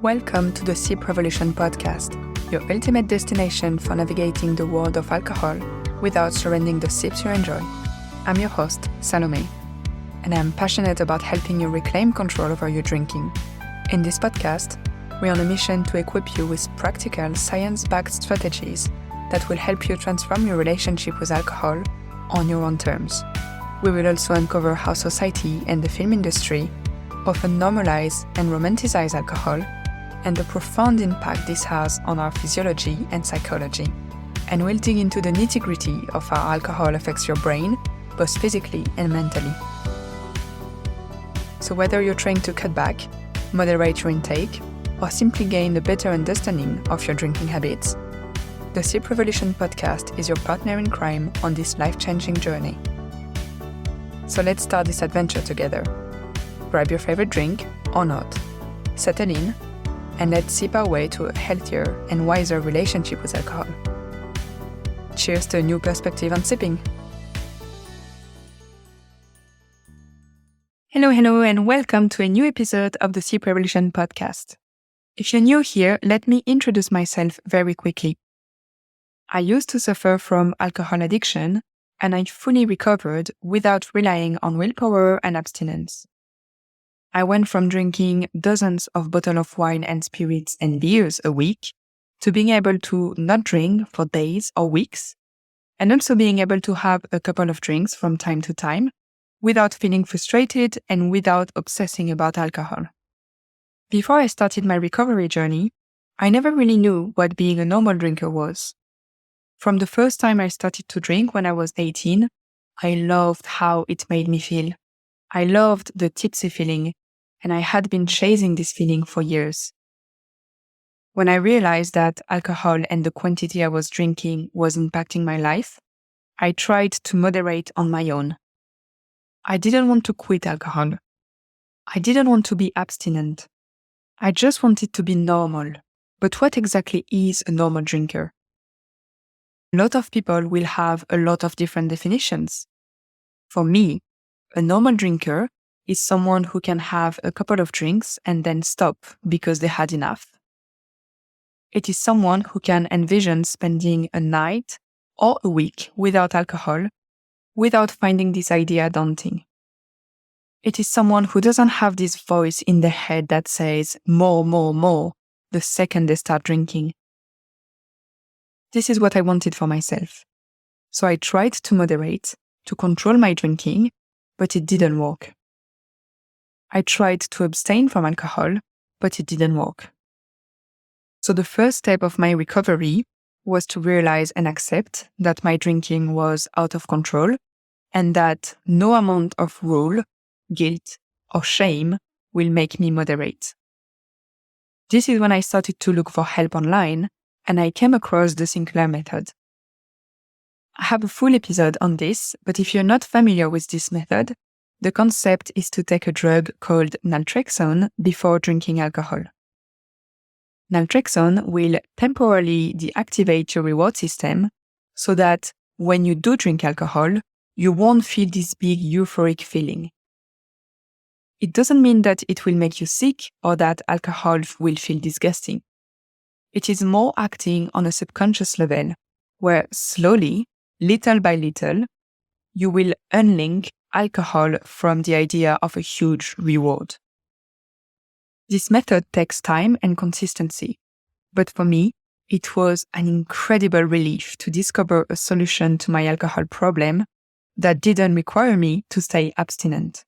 Welcome to the Sip Revolution podcast, your ultimate destination for navigating the world of alcohol without surrendering the sips you enjoy. I'm your host, Salome, and I'm passionate about helping you reclaim control over your drinking. In this podcast, we're on a mission to equip you with practical, science-backed strategies that will help you transform your relationship with alcohol on your own terms. We will also uncover how society and the film industry often normalize and romanticize alcohol and the profound impact this has on our physiology and psychology. And we'll dig into the nitty-gritty of how alcohol affects your brain, both physically and mentally. So whether you're trying to cut back, moderate your intake, or simply gain a better understanding of your drinking habits, the Sip Revolution podcast is your partner in crime on this life-changing journey. So let's start this adventure together. Grab your favorite drink, or not, settle in, and let's sip our way to a healthier and wiser relationship with alcohol. Cheers to a new perspective on sipping. Hello, and welcome to a new episode of the Sip Revolution podcast. If you're new here, let me introduce myself very quickly. I used to suffer from alcohol addiction, and I fully recovered without relying on willpower and abstinence. I went from drinking dozens of bottles of wine and spirits and beers a week to being able to not drink for days or weeks, and also being able to have a couple of drinks from time to time without feeling frustrated and without obsessing about alcohol. Before I started my recovery journey, I never really knew what being a normal drinker was. From the first time I started to drink when I was 18, I loved how it made me feel. I loved the tipsy feeling, and I had been chasing this feeling for years. When I realized that alcohol and the quantity I was drinking was impacting my life, I tried to moderate on my own. I didn't want to quit alcohol. I didn't want to be abstinent. I just wanted to be normal. But what exactly is a normal drinker? A lot of people will have a lot of different definitions. For me, a normal drinker is someone who can have a couple of drinks and then stop because they had enough. It is someone who can envision spending a night or a week without alcohol, without finding this idea daunting. It is someone who doesn't have this voice in their head that says more the second they start drinking. This is what I wanted for myself. So I tried to moderate, to control my drinking, but it didn't work. I tried to abstain from alcohol, but it didn't work. So the first step of my recovery was to realize and accept that my drinking was out of control and that no amount of rule, guilt, or shame will make me moderate. This is when I started to look for help online, and I came across the Sinclair method. I have a full episode on this, but if you're not familiar with this method, the concept is to take a drug called naltrexone before drinking alcohol. Naltrexone will temporarily deactivate your reward system so that when you do drink alcohol, you won't feel this big euphoric feeling. It doesn't mean that it will make you sick or that alcohol will feel disgusting. It is more acting on a subconscious level where slowly, little by little, you will unlink alcohol from the idea of a huge reward. This method takes time and consistency, but for me, it was an incredible relief to discover a solution to my alcohol problem that didn't require me to stay abstinent.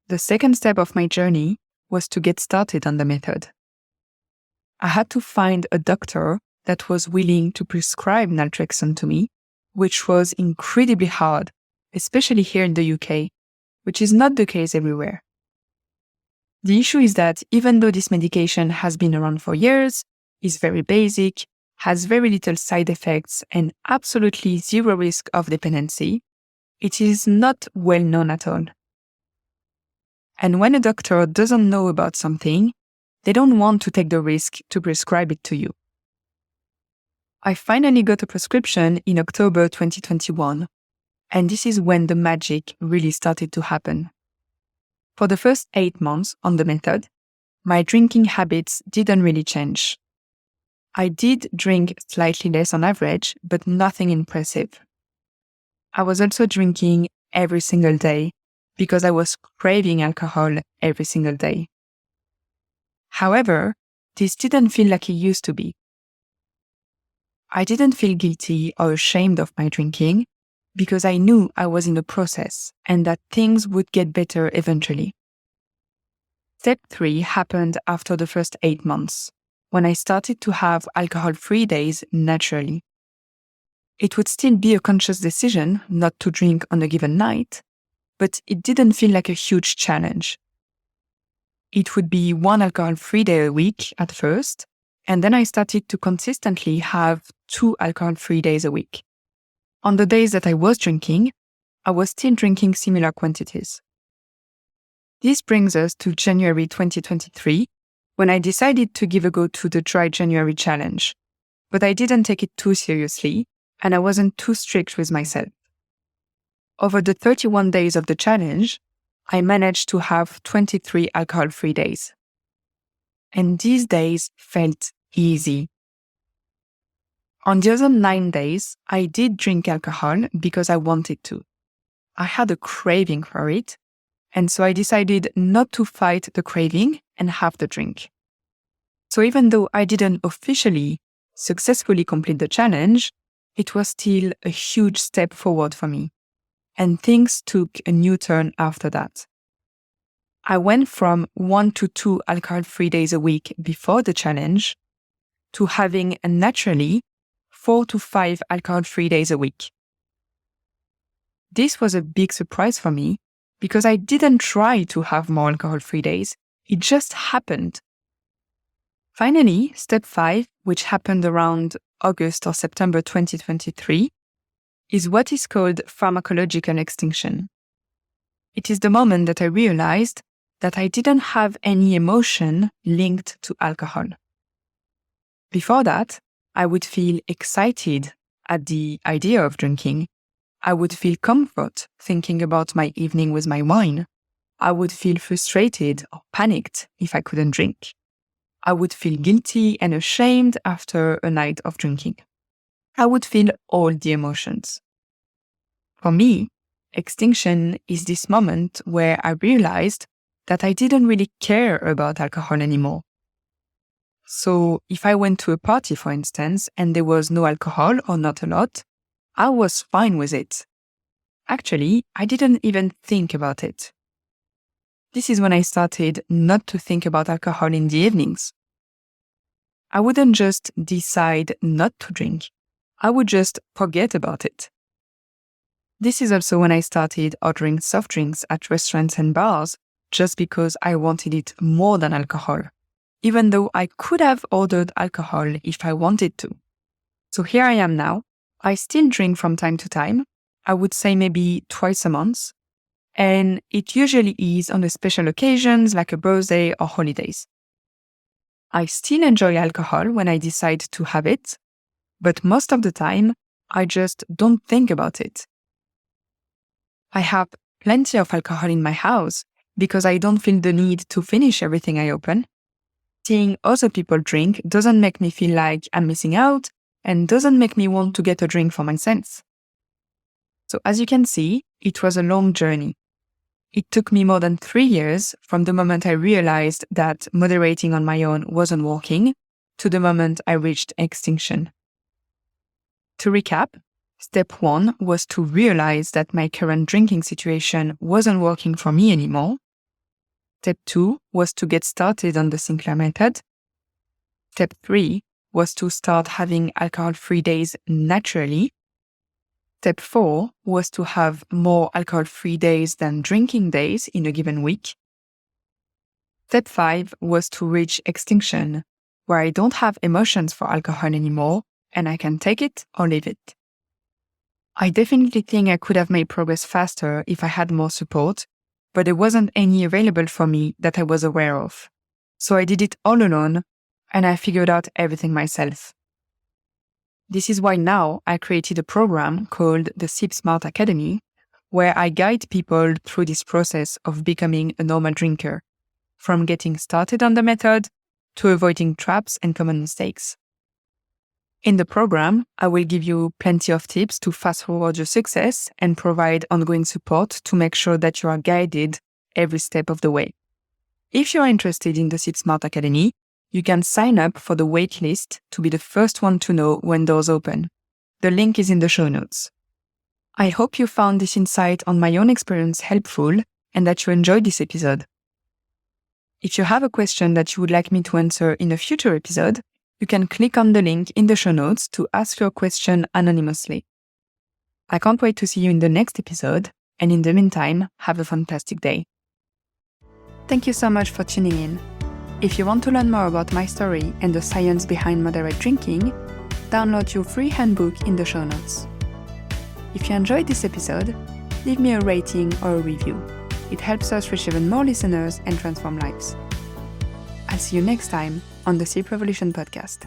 The second step of my journey was to get started on the method. I had to find a doctor that was willing to prescribe naltrexone to me, which was incredibly hard, especially here in the UK, which is not the case everywhere. The issue is that even though this medication has been around for years, is very basic, has very little side effects, and absolutely zero risk of dependency, it is not well known at all. And when a doctor doesn't know about something, they don't want to take the risk to prescribe it to you. I finally got a prescription in October 2021, and this is when the magic really started to happen. For the first 8 months on the method, my drinking habits didn't really change. I did drink slightly less on average, but nothing impressive. I was also drinking every single day because I was craving alcohol every single day. However, this didn't feel like it used to be. I didn't feel guilty or ashamed of my drinking because I knew I was in the process and that things would get better eventually. Step 3 happened after the first 8 months, when I started to have alcohol-free days naturally. It would still be a conscious decision not to drink on a given night, but it didn't feel like a huge challenge. It would be 1 alcohol-free day a week at first, and then I started to consistently have 2 alcohol-free days a week. On the days that I was drinking, I was still drinking similar quantities. This brings us to January 2023, when I decided to give a go to the Dry January challenge, but I didn't take it too seriously, and I wasn't too strict with myself. Over the 31 days of the challenge, I managed to have 23 alcohol-free days. And these days felt easy. On the other 9 days, I did drink alcohol because I wanted to. I had a craving for it, and so I decided not to fight the craving and have the drink. So even though I didn't officially successfully complete the challenge, it was still a huge step forward for me. And things took a new turn after that. I went from 1 to 2 alcohol-free days a week before the challenge to having naturally 4 to 5 alcohol-free days a week. This was a big surprise for me because I didn't try to have more alcohol-free days. It just happened. Finally, step 5, which happened around August or September 2023, is what is called pharmacological extinction. It is the moment that I realized that I didn't have any emotion linked to alcohol. Before that, I would feel excited at the idea of drinking. I would feel comfort thinking about my evening with my wine. I would feel frustrated or panicked if I couldn't drink. I would feel guilty and ashamed after a night of drinking. I would feel all the emotions. For me, extinction is this moment where I realized that I didn't really care about alcohol anymore. So if I went to a party, for instance, and there was no alcohol or not a lot, I was fine with it. Actually, I didn't even think about it. This is when I started not to think about alcohol in the evenings. I wouldn't just decide not to drink. I would just forget about it. This is also when I started ordering soft drinks at restaurants and bars just because I wanted it more than alcohol, even though I could have ordered alcohol if I wanted to. So here I am now. I still drink from time to time. I would say maybe twice a month. And it usually is on the special occasions like a birthday or holidays. I still enjoy alcohol when I decide to have it, but most of the time, I just don't think about it. I have plenty of alcohol in my house because I don't feel the need to finish everything I open. Seeing other people drink doesn't make me feel like I'm missing out and doesn't make me want to get a drink for myself. So as you can see, it was a long journey. It took me more than 3 years from the moment I realized that moderating on my own wasn't working to the moment I reached extinction. To recap, step 1 was to realize that my current drinking situation wasn't working for me anymore. Step 2 was to get started on the Sinclair method. Step 3 was to start having alcohol-free days naturally. Step 4 was to have more alcohol-free days than drinking days in a given week. Step 5 was to reach extinction, where I don't have emotions for alcohol anymore and I can take it or leave it. I definitely think I could have made progress faster if I had more support, but there wasn't any available for me that I was aware of. So I did it all alone and I figured out everything myself. This is why now I created a program called the Sip Smart Academy, where I guide people through this process of becoming a normal drinker, from getting started on the method to avoiding traps and common mistakes. In the program, I will give you plenty of tips to fast forward your success and provide ongoing support to make sure that you are guided every step of the way. If you are interested in the SIP Smart Academy, you can sign up for the waitlist to be the first one to know when doors open. The link is in the show notes. I hope you found this insight on my own experience helpful and that you enjoyed this episode. If you have a question that you would like me to answer in a future episode, you can click on the link in the show notes to ask your question anonymously. I can't wait to see you in the next episode, and in the meantime, have a fantastic day. Thank you so much for tuning in. If you want to learn more about my story and the science behind moderate drinking, download your free handbook in the show notes. If you enjoyed this episode, leave me a rating or a review. It helps us reach even more listeners and transform lives. I'll see you next time on the SIP Revolution podcast.